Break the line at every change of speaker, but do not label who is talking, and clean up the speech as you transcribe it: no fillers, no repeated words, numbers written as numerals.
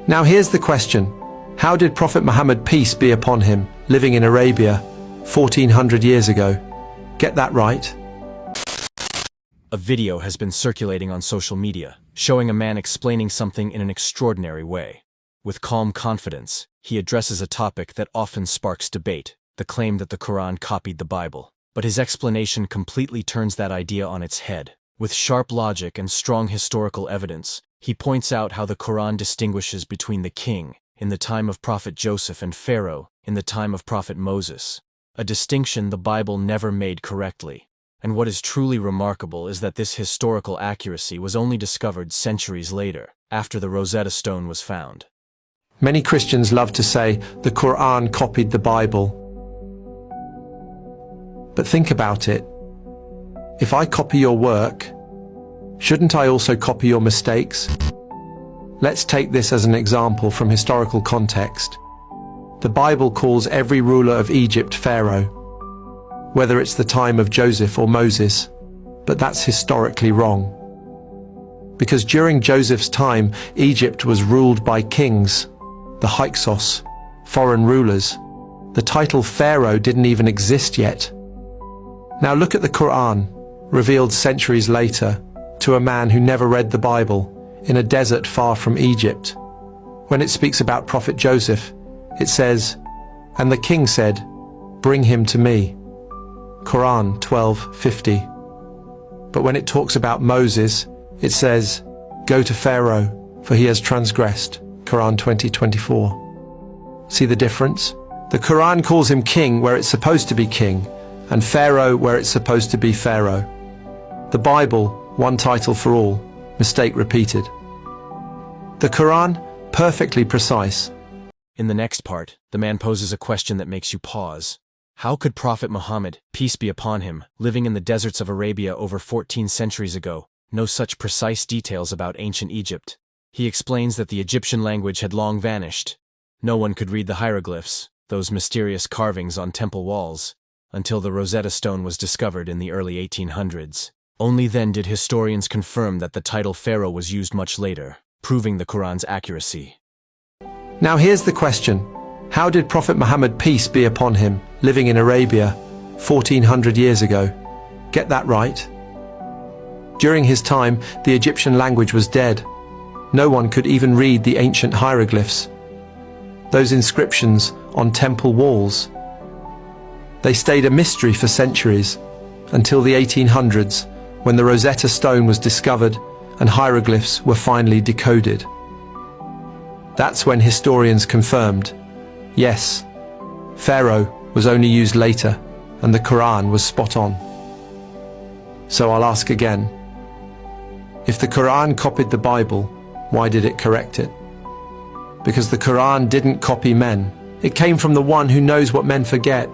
Now here's the question. How did Prophet Muhammad, peace be upon him, living in Arabia 1400 years ago, get that right?
A video has been circulating on social media, showing a man explaining something in an extraordinary way. With calm confidence, he addresses a topic that often sparks debate, the claim that the Quran copied the Bible. But his explanation completely turns that idea on its head. With sharp logic and strong historical evidence, he points out how the Quran distinguishes between the king in the time of Prophet Joseph and Pharaoh in the time of Prophet Moses, a distinction the Bible never made correctly. And what is truly remarkable is that this historical accuracy was only discovered centuries later, after the Rosetta Stone was found.
Many Christians love to say the Quran copied the Bible. But think about it. If I copy your work, shouldn't I also copy your mistakes? Let's take this as an example from historical context. The Bible calls every ruler of Egypt Pharaoh, whether it's the time of Joseph or Moses, but that's historically wrong. Because during Joseph's time, Egypt was ruled by kings, the Hyksos, foreign rulers. The title Pharaoh didn't even exist yet. Now look at the Quran, revealed centuries later, to a man who never read the Bible, in a desert far from Egypt. When it speaks about Prophet Joseph, it says, "And the king said, 'Bring him to me.'" Quran 12:50. But when it talks about Moses, it says, "Go to Pharaoh, for he has transgressed." Quran 20:24. See the difference? The Quran calls him king where it's supposed to be king, and Pharaoh where it's supposed to be Pharaoh. The Bible, one title for all, mistake repeated. The Quran, perfectly precise.
In the next part, the man poses a question that makes you pause. How could Prophet Muhammad, peace be upon him, living in the deserts of Arabia over 14 centuries ago, know such precise details about ancient Egypt? He explains that the Egyptian language had long vanished. No one could read the hieroglyphs, those mysterious carvings on temple walls, until the Rosetta Stone was discovered in the early 1800s. Only then did historians confirm that the title Pharaoh was used much later, proving the Quran's accuracy.
Now here's the question. How did Prophet Muhammad, peace be upon him, living in Arabia 1400 years ago, get that right? During his time, the Egyptian language was dead. No one could even read the ancient hieroglyphs, those inscriptions on temple walls. They stayed a mystery for centuries, until the 1800s, when the Rosetta Stone was discovered and hieroglyphs were finally decoded. That's when historians confirmed, yes, Pharaoh was only used later, and the Quran was spot on. So I'll ask again, if the Quran copied the Bible, why did it correct it? Because the Quran didn't copy men. It came from the one who knows what men forget.